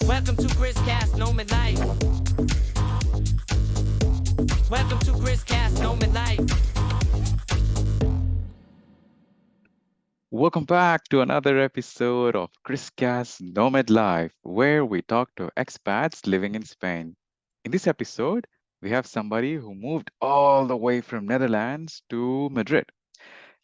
Welcome to Krizcast, nomad life. Welcome to Krizcast, nomad life. Welcome back to another episode of Krizcast Nomad Life, where we talk to expats living in Spain. In this episode, we have somebody who moved all the way from Netherlands to Madrid.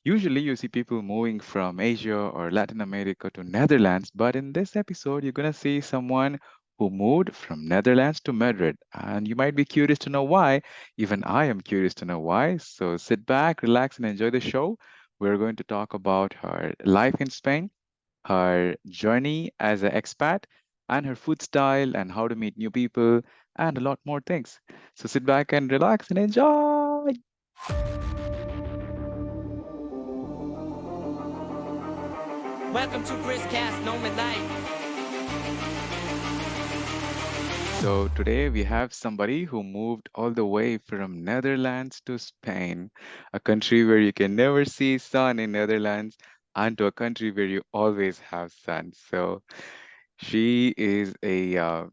Usually, you see people moving from Asia or Latin America to Netherlands, but in this episode, you're going to see someone who moved from Netherlands to Madrid. And you might be curious to know why. Even I am curious to know why. So sit back, relax, and enjoy the show. We're going to talk about her life in Spain, her journey as an expat, and her food style, and how to meet new people, and a lot more things. So sit back and relax and enjoy. Welcome to Krizcast, nomad life. So today we have somebody who moved all the way from Netherlands to Spain, a country where you can never see sun in Netherlands, and to a country where you always have sun. So she is a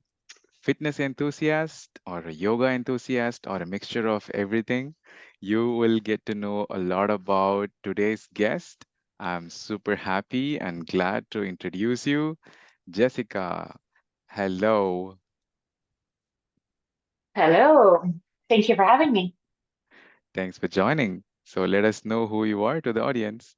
fitness enthusiast or a yoga enthusiast or a mixture of everything. You will get to know a lot about today's guest. I'm super happy and glad to introduce you, Jessica. Hello. Hello. Thank you for having me. Thanks for joining. So let us know who you are to the audience.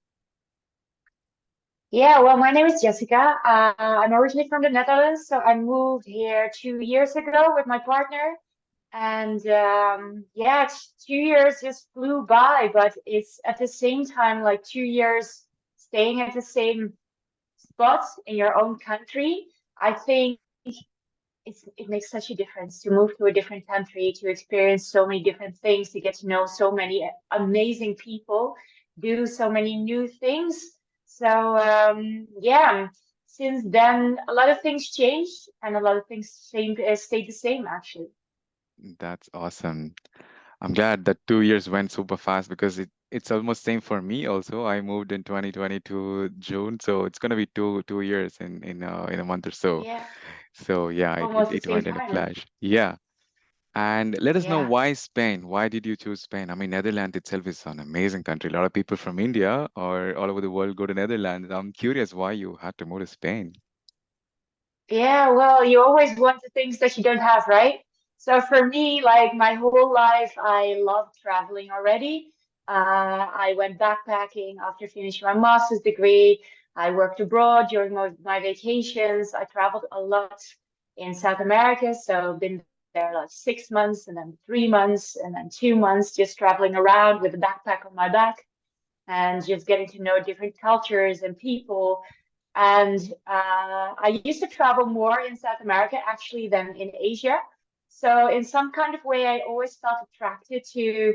Yeah, well, my name is Jessica. I'm originally from the Netherlands, so I moved here 2 years ago with my partner. And yeah, 2 years just flew by, but it's at the same time like 2 years staying at the same spot in your own country. I think it makes such a difference to move to a different country, to experience so many different things, to get to know so many amazing people, do so many new things. So yeah, since then a lot of things changed and a lot of things stayed the same actually. That's awesome. I'm glad that 2 years went super fast because it's almost same for me also. I moved in 2022 June, so it's gonna be two years in a month or so. Yeah, So yeah, it, it, almost the it same went in a time. flash. Yeah. And let us know Yeah. why Spain. Why did you choose Spain? I mean, Netherlands itself is an amazing country. A lot of people from India or all over the world go to Netherlands. I'm curious why you had to move to Spain. Yeah, well, you always want the things that you don't have, right? So for me, like my whole life, I loved traveling already. I went backpacking after finishing my master's degree. I worked abroad during my vacations. I traveled a lot in South America, so been there like 6 months and then 3 months and then 2 months, just traveling around with a backpack on my back and just getting to know different cultures and people. And I used to travel more in South America actually than in Asia. So in some kind of way, I always felt attracted to,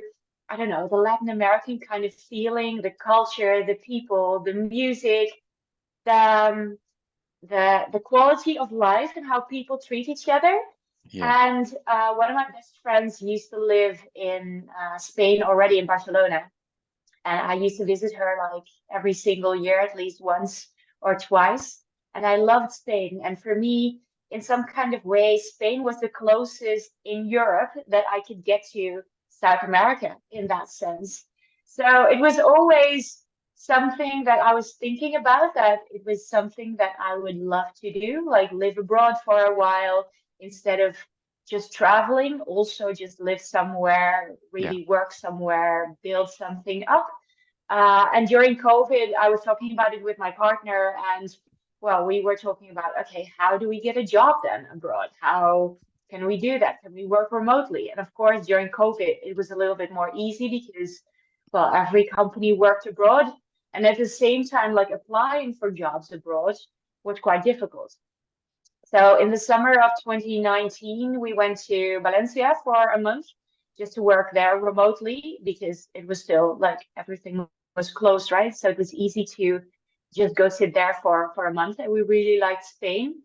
I don't know, the Latin American kind of feeling, the culture, the people, the music, the the quality of life and how people treat each other. Yeah. And one of my best friends used to live in Spain already in Barcelona. And I used to visit her like every single year, at least once or twice. And I loved Spain. And for me, in some kind of way, Spain was the closest in Europe that I could get to South America in that sense. So it was always something that I was thinking about, that it was something that I would love to do, like live abroad for a while instead of just traveling, also just live somewhere, Yeah. really work somewhere, build something up. And during COVID, I was talking about it with my partner, and well, we were talking about, okay, how do we get a job then abroad? How can we do that? Can we work remotely? And of course, during COVID, it was a little bit more easy because, well, every company worked abroad. And at the same time, like applying for jobs abroad was quite difficult. So in the summer of 2019, we went to Valencia for a month just to work there remotely because it was still like everything was closed, right? So it was easy to just go sit there for a month. And we really liked Spain.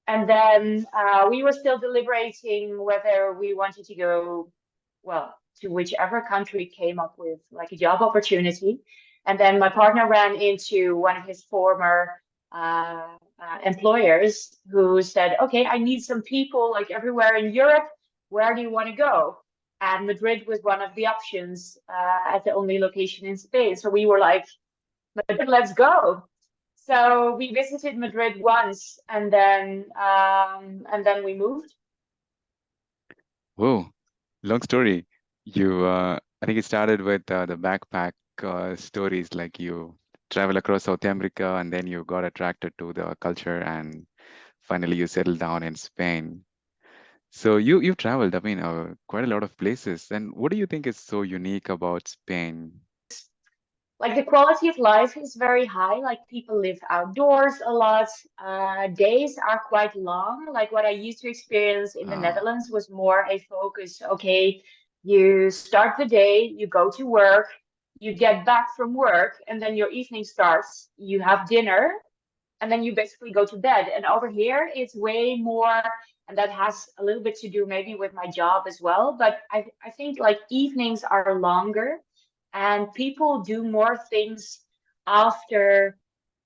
And then we were still deliberating whether we wanted to go, well, to whichever country came up with like a job opportunity. And then my partner ran into one of his former employers who said, okay, I need some people like everywhere in Europe. Where do you want to go? And Madrid was one of the options as the only location in Spain. So we were like, Madrid, let's go. So we visited Madrid once, and then we moved. Whoa, long story. I think it started with the backpack stories, like you travel across South America and then you got attracted to the culture and finally you settled down in Spain. So you've traveled, I mean, quite a lot of places. And what do you think is so unique about Spain? Like the quality of life is very high. Like people live outdoors a lot. Days are quite long. Like what I used to experience in the Ah, Netherlands was more a focus. Okay, you start the day, you go to work, you get back from work, and then your evening starts. You have dinner, and then you basically go to bed. And over here, it's way more, and that has a little bit to do maybe with my job as well. But I think like evenings are longer and people do more things after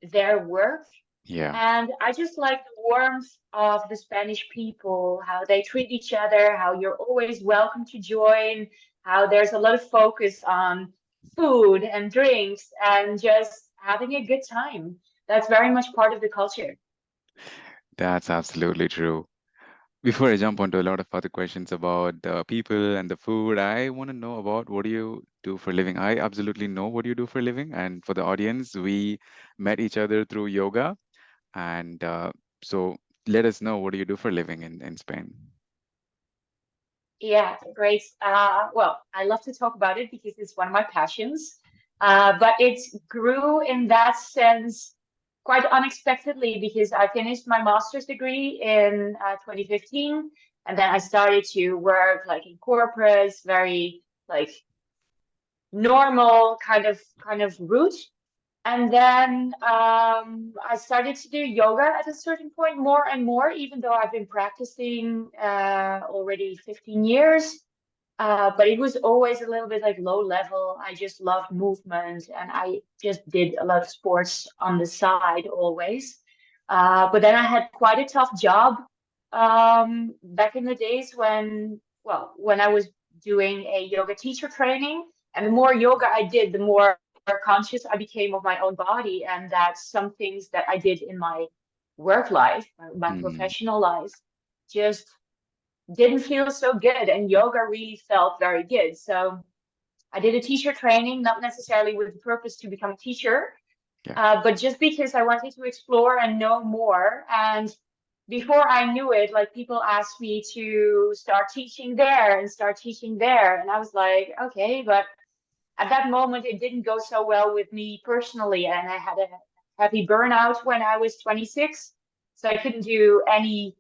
their work. yeah. And I just like the warmth of the Spanish people, how they treat each other, how you're always welcome to join, how there's a lot of focus on food and drinks and just having a good time. That's very much part of the culture. That's absolutely true. Before I jump onto a lot of other questions about the people and the food, I want to know about what do you do for a living? I absolutely know what you do for a living. And for the audience, we met each other through yoga. And so let us know what do you do for a living in Spain? Yeah, great. Well, I love to talk about it because it's one of my passions. But it grew in that sense quite unexpectedly because I finished my master's degree in 2015, and then I started to work like in corporates, very like normal kind of route. And then I started to do yoga at a certain point more and more, even though I've been practicing already 15 years. But it was always a little bit like low level. I just loved movement and I just did a lot of sports on the side always. But then I had quite a tough job back in the days when I was doing a yoga teacher training. And the more yoga I did, the more conscious I became of my own body. And that some things that I did in my work life, my Mm, professional life, just didn't feel so good. And yoga really felt very good. So I did a teacher training, not necessarily with the purpose to become a teacher, yeah. but just because I wanted to explore and know more. And before I knew it, like people asked me to start teaching there and start teaching there. And I was like, okay, but at that moment, it didn't go so well with me personally. And I had a heavy burnout when I was 26. So I couldn't do any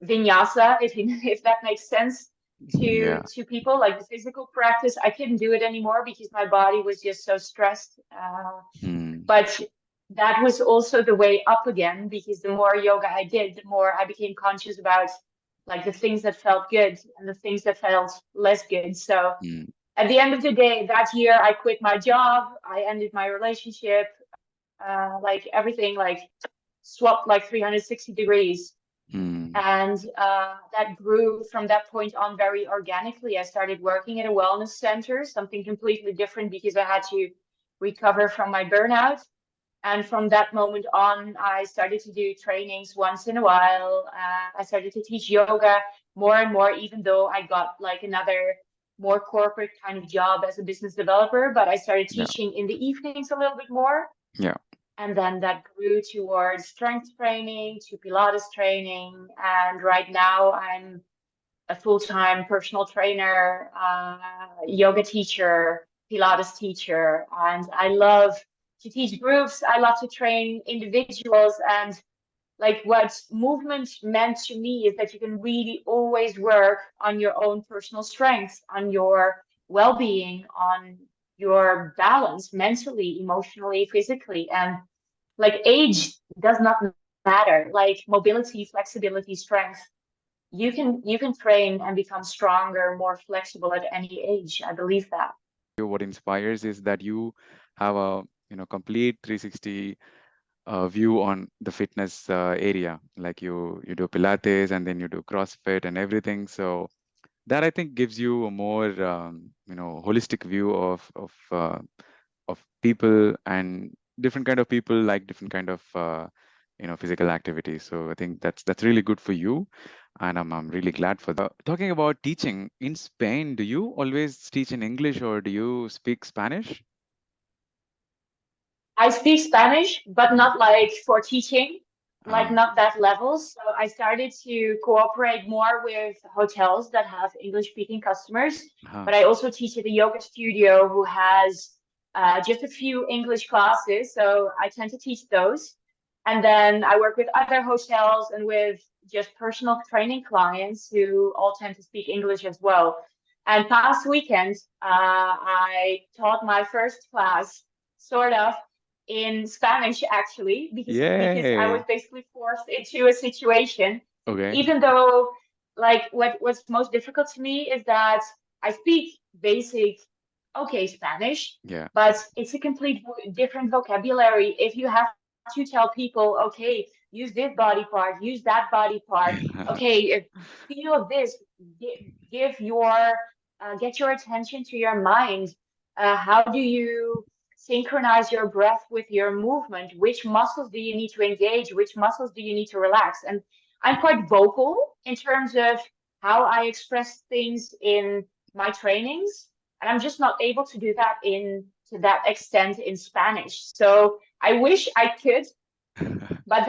vinyasa, if that makes sense to Yeah. people, like the physical practice. I couldn't do it anymore because my body was just so stressed. Mm, But that was also the way up again because the more yoga I did, the more I became conscious about like the things that felt good and the things that felt less good. So mm, at the end of the day, that year I quit my job, I ended my relationship, like everything like swapped like 360 degrees. mm, And that grew from that point on very organically. I started working at a wellness center, something completely different because I had to recover from my burnout. And from that moment on, I started to do trainings once in a while. I started to teach yoga more and more, even though I got like another more corporate kind of job as a business developer. But I started yeah. teaching in the evenings a little bit more. Yeah. And then that grew towards strength training, to Pilates training. And right now I'm a full-time personal trainer, yoga teacher, Pilates teacher. And I love to teach groups. I love to train individuals. And like what movement meant to me is that you can really always work on your own personal strengths, on your well-being, on your balance mentally, emotionally, physically. And like age does not matter. Like mobility, flexibility, strength. You can train and become stronger, more flexible at any age. I believe that. What inspires is that you have a complete 360 view on the fitness area. Like you do Pilates and then you do CrossFit and everything. So that I think gives you a more holistic view of people, and different kind of people like different kind of physical activities. So I think that's really good for you, and I'm really glad for that. Talking about teaching in Spain, do you always teach in English or do you speak Spanish? I speak Spanish, but Mhm. not like for teaching, like Ah, not that level. So I started to cooperate more with hotels that have English speaking customers. uh-huh. But I also teach at a yoga studio who has just a few English classes. So I tend to teach those. And then I work with other hotels and with just personal training clients who all tend to speak English as well. And past weekend, I taught my first class, sort of in Spanish actually, because I was Yay. basically forced into a situation. Okay. Even though, like, what's most difficult to me is that I speak basic, okay, Spanish, Yeah. but it's a different vocabulary. If you have to tell people, okay, use this body part, use that body part, okay, feel this, give your get your attention to your mind. How do you synchronize your breath with your movement? Which muscles do you need to engage? Which muscles do you need to relax? And I'm quite vocal in terms of how I express things in my trainings, and I'm just not able to do that in to that extent in Spanish. So I wish I could, but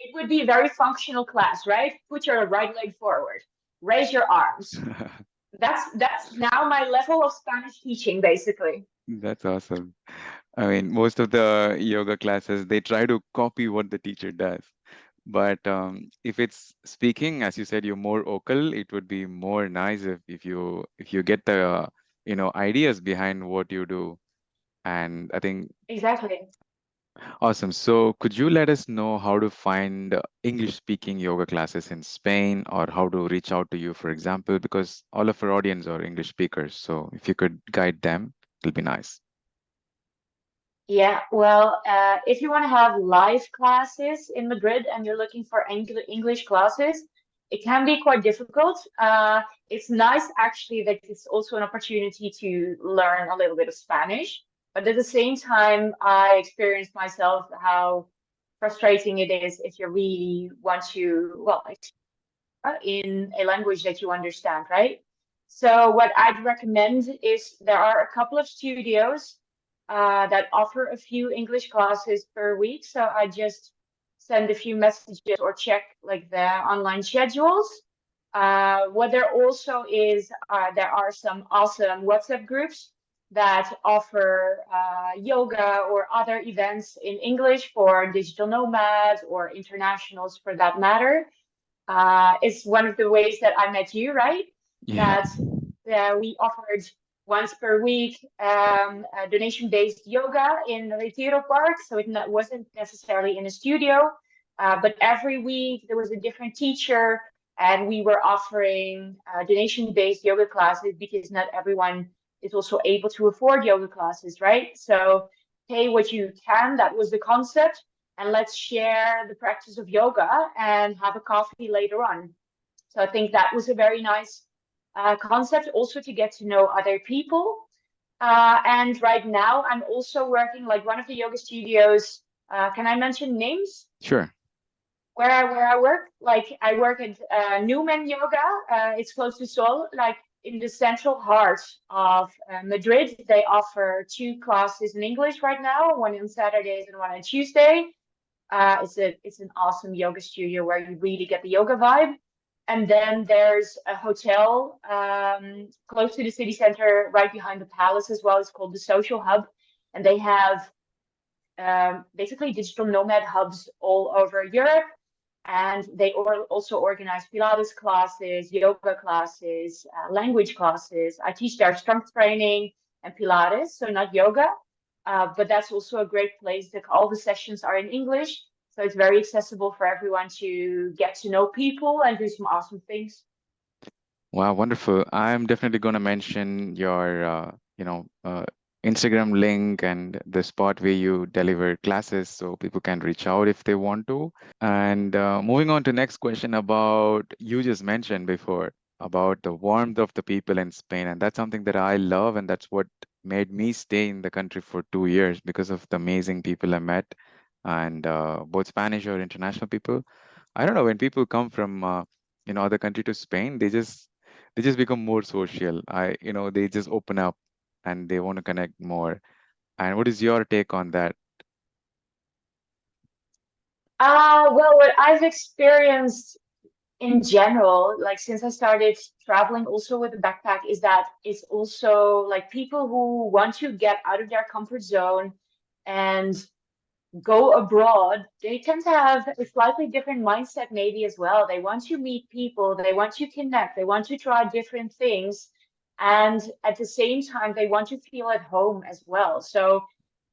it would be a very functional class, right? Put your right leg forward, raise your arms. That's now my level of Spanish teaching, basically. That's awesome. I mean, most of the yoga classes, they try to copy what the teacher does. But if it's speaking, as you said, you're more vocal, it would be more nice if you get the ideas behind what you do. And I think Exactly. awesome. So could you let us know how to find English speaking yoga classes in Spain, or how to reach out to you, for example, because all of our audience are English speakers. So if you could guide them, it'll be nice. Yeah, well, if you want to have live classes in Madrid and you're looking for English classes, it can be quite difficult. It's nice actually that it's also an opportunity to learn a little bit of Spanish, but at the same time, I experienced myself how frustrating it is if you really want to, well, in a language that you understand, right? So what I'd recommend is there are a couple of studios that offer a few English classes per week. So I just send a few messages or check like the online schedules. What there also is, there are some awesome WhatsApp groups that offer yoga or other events in English for digital nomads or internationals for that matter. It's one of the ways that I met you, right? Yeah. That we offered once per week donation-based yoga in Retiro Park. So wasn't necessarily in a studio, but every week there was a different teacher, and we were offering donation-based yoga classes because not everyone is also able to afford yoga classes, right? So pay what you can. That was the concept, and let's share the practice of yoga and have a coffee later on. So I think that was a very nice concept also to get to know other people. And right now I'm also working like one of the yoga studios. Can I mention names? Sure. Where I work, like I work at Newman Yoga. It's close to Seoul, like in the central heart of Madrid. They offer two classes in English right now, one on Saturdays and one on Tuesday. It's an awesome yoga studio where you really get the yoga vibe. And then there's a hotel close to the city center, right behind the palace as well. It's called the Social Hub, and they have basically digital nomad hubs all over Europe. And they also organize Pilates classes, yoga classes, language classes. I teach their strength training and Pilates, so not yoga. But that's also a great place that all the sessions are in English. So it's very accessible for everyone to get to know people and do some awesome things. Wow, wonderful. I'm definitely going to mention your, Instagram link and the spot where you deliver classes so people can reach out if they want to. And moving on to next question about you just mentioned before about the warmth of the people in Spain, and that's something that I love, and that's what made me stay in the country for 2 years because of the amazing people I met, and both Spanish or international people. I don't know when people come from other country to Spain, they just become more social. They just open up and they want to connect more. And what is your take on that? Well, what I've experienced in general, like since I started traveling also with a backpack, is that it's also like people who want to get out of their comfort zone and go abroad, they tend to have a slightly different mindset, maybe as well. They want to meet people, they want to connect, they want to try different things. And at the same time, they want to feel at home as well. So,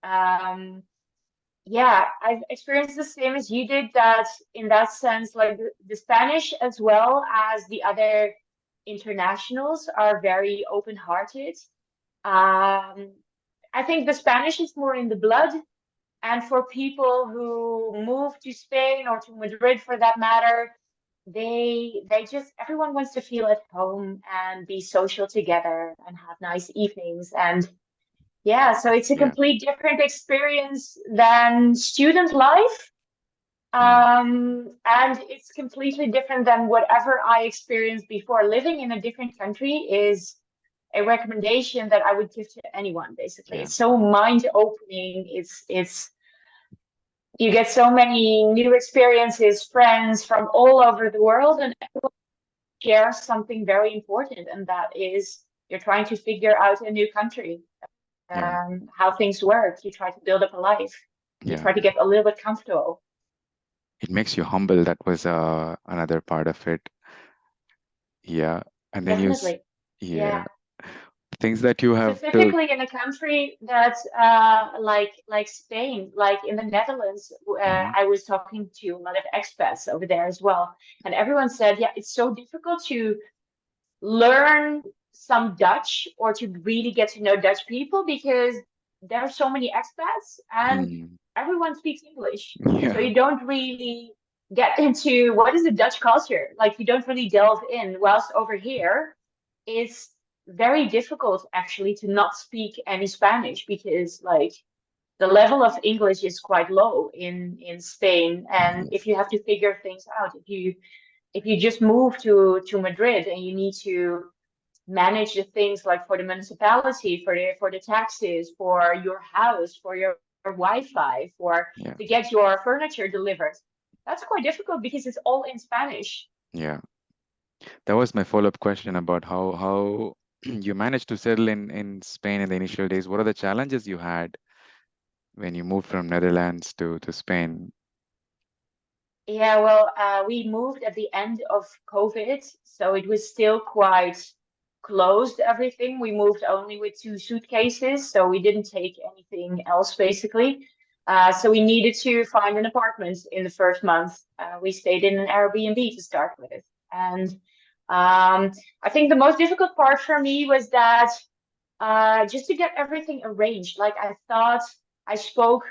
um, yeah, I've experienced the same as you did, that in that sense, like the Spanish as well as the other internationals are very open-hearted. Um, I think the Spanish is more in the blood, and for people who move to Spain or to Madrid for that matter, they just everyone wants to feel at home and be social together and have nice evenings. And yeah, so it's a Yeah. complete different experience than student life. Mm, And it's completely different than whatever I experienced before. Living in a different country is a recommendation that I would give to anyone, basically. yeah. It's so mind-opening. It's you get so many new experiences, friends from all over the world, and share something very important, and that is you're trying to figure out a new country, Yeah. how things work. You try to build up a life. You Yeah. try to get a little bit comfortable. It makes you humble. That was another part of it. Yeah. And then Definitely. yeah, Yeah. things that you have to. Specifically in a country that's like Spain, like in the Netherlands, Mhm. I was talking to a lot of expats over there as well, and everyone said, yeah, it's so difficult to learn some Dutch or to really get to know Dutch people because there are so many expats and Mm, everyone speaks English. So yeah. you don't really get into what is the Dutch culture. Like you don't really delve in. Whilst over here, it's very difficult actually to not speak any Spanish because like the level of English is quite low in Spain. And Yeah. if you have to figure things out, if you just move to Madrid and you need to manage the things like for the municipality, for the taxes, for your house, for your Wi-Fi, for Yeah. to get your furniture delivered. That's quite difficult because it's all in Spanish. Yeah. That was my follow-up question about how you managed to settle in Spain in the initial days. What are the challenges you had when you moved from Netherlands to Spain? Yeah, well, we moved at the end of COVID, so it was still quite closed, everything. We moved only with two suitcases, so we didn't take anything else basically. So we needed to find an apartment in the first month. We stayed in an Airbnb to start with. And I think the most difficult part for me was that just to get everything arranged. Like I thought I spoke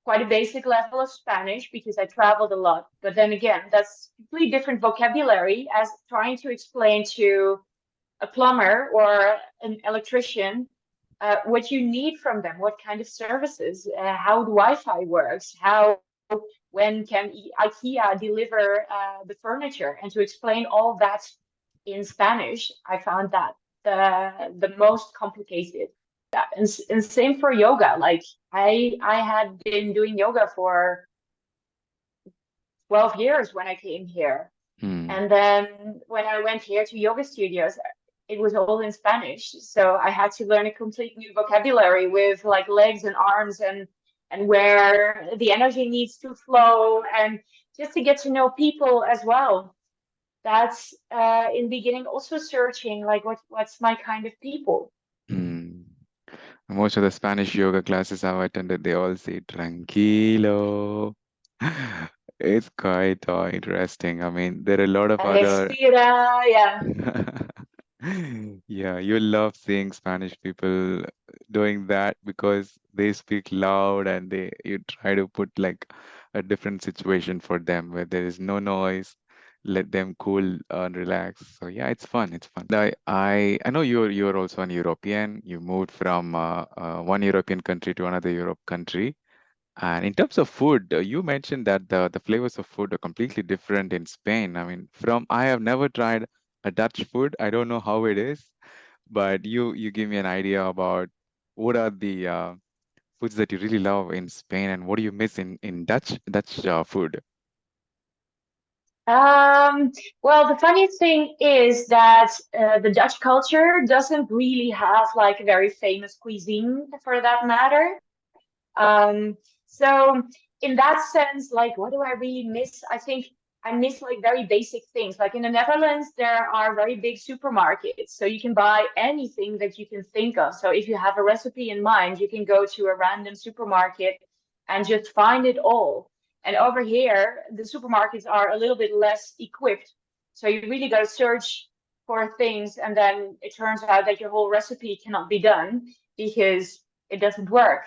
quite a basic level of Spanish because I traveled a lot. But then again, that's completely different vocabulary as trying to explain to a plumber or an electrician what you need from them, what kind of services, how the Wi-Fi works, how when can IKEA deliver the furniture, and to explain all that in Spanish, I found that the most complicated. And same for yoga. Like I had been doing yoga for 12 years when I came here. Hmm. And then when I went here to yoga studios, it was all in Spanish. So I had to learn a complete new vocabulary with like legs and arms and where the energy needs to flow and just to get to know people as well. That's in the beginning also searching like what's my kind of people. Hmm. Most of the Spanish yoga classes I've attended, they all say tranquilo. It's quite interesting. I mean, there are a lot of other. Respira, yeah. Yeah, you love seeing Spanish people doing that because they speak loud and they you try to put like a different situation for them where there is no noise, let them cool and relax. So yeah, it's fun. It's fun. I know you're also an European. You moved from one European country to another Europe country. And in terms of food, you mentioned that the flavors of food are completely different in Spain. I mean, from I have never tried a Dutch food. I don't know how it is, but you give me an idea about what are the foods that you really love in Spain, and what do you miss in Dutch food? Um, well, the funny thing is that the Dutch culture doesn't really have like a very famous cuisine for that matter. So in that sense, like, what do I really miss? I think I miss like very basic things. Like in the Netherlands, there are very big supermarkets, so you can buy anything that you can think of. So if you have a recipe in mind, you can go to a random supermarket and just find it all. And over here, the supermarkets are a little bit less equipped. So you really got to search for things, and then it turns out that your whole recipe cannot be done because it doesn't work.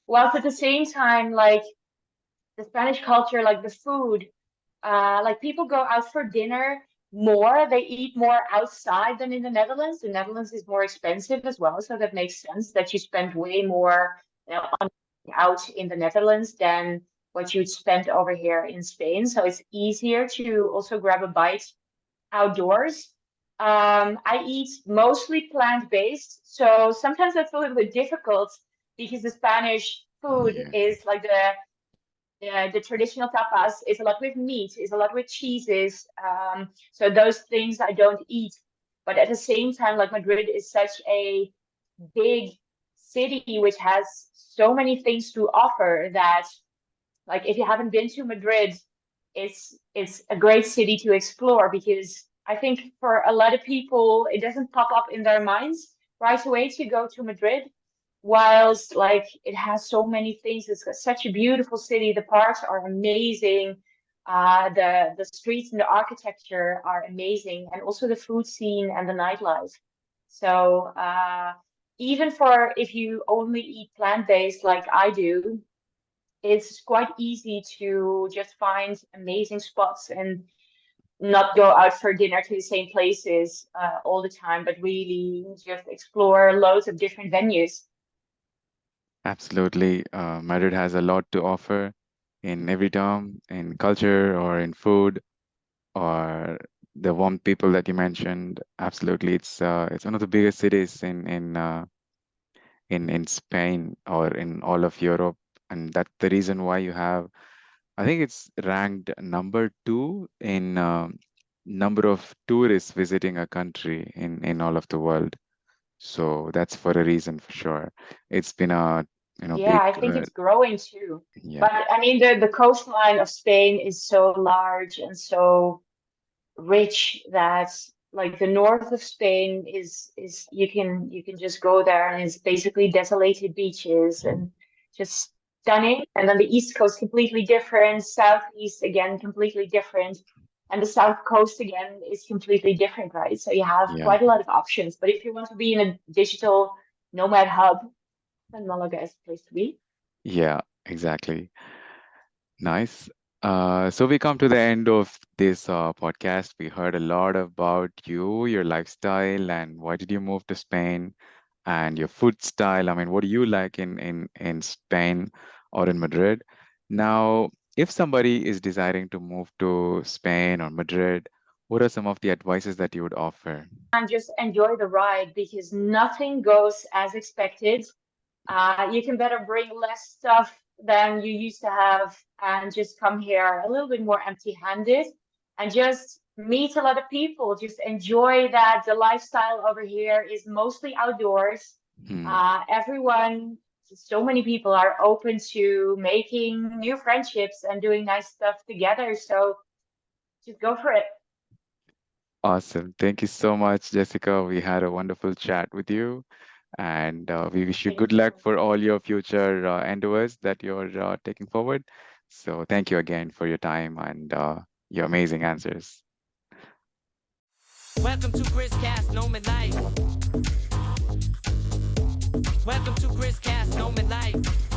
Whilst at the same time, like the Spanish culture, like the food, like people go out for dinner more, they eat more outside than in the Netherlands. The Netherlands is more expensive as well, so that makes sense that you spend way more, on out in the Netherlands than what you'd spend over here in Spain. So it's easier to also grab a bite outdoors. I eat mostly plant-based, so sometimes that's a little bit difficult because the Spanish food Yeah, is like the traditional tapas is a lot with meat, is a lot with cheeses. So those things I don't eat. But at the same time, like Madrid is such a big city which has so many things to offer that like if you haven't been to Madrid, it's a great city to explore because I think for a lot of people it doesn't pop up in their minds right away to go to Madrid. Whilst like it has so many things, it's got such a beautiful city. The parks are amazing. The streets and the architecture are amazing, and also the food scene and the nightlife. So even for if you only eat plant-based like I do, it's quite easy to just find amazing spots and not go out for dinner to the same places all the time, but really just explore loads of different venues. absolutely. Madrid has a lot to offer in every term, in culture or in food or the warm people that you mentioned. Absolutely, it's one of the biggest cities in Spain or in all of Europe, and that's the reason why you have. I think it's ranked number two in number of tourists visiting a country in all of the world. So that's for a reason for sure. It's been a Yeah, big I think it's growing too. yeah, But I mean, the coastline of Spain is so large and so rich that like the north of Spain is you can just go there and it's basically desolated beaches and just stunning. And then the east coast completely different, southeast again completely different, and the south coast again is completely different, right? So you have yeah, quite a lot of options. But if you want to be in a digital nomad hub, then Malaga is the place to be. yeah, exactly. Nice. So we come to the end of this podcast. We heard a lot about you, your lifestyle, and why did you move to Spain, and your food style. I mean, what do you like in Spain or in Madrid? Now, if somebody is desiring to move to Spain or Madrid, what are some of the advices that you would offer? And just enjoy the ride because nothing goes as expected. You can better bring less stuff than you used to have and just come here a little bit more empty-handed and just meet a lot of people. Just enjoy that the lifestyle over here is mostly outdoors. Hmm. Everyone, so many people are open to making new friendships and doing nice stuff together. So just go for it. Awesome. Thank you so much, Jessica. We had a wonderful chat with you, and we wish you good Thank luck you. for all your future endeavors that you're taking forward. So, thank you again for your time and your amazing answers. Welcome to Krizcast, nomad life. Welcome to Krizcast, Nomad Life.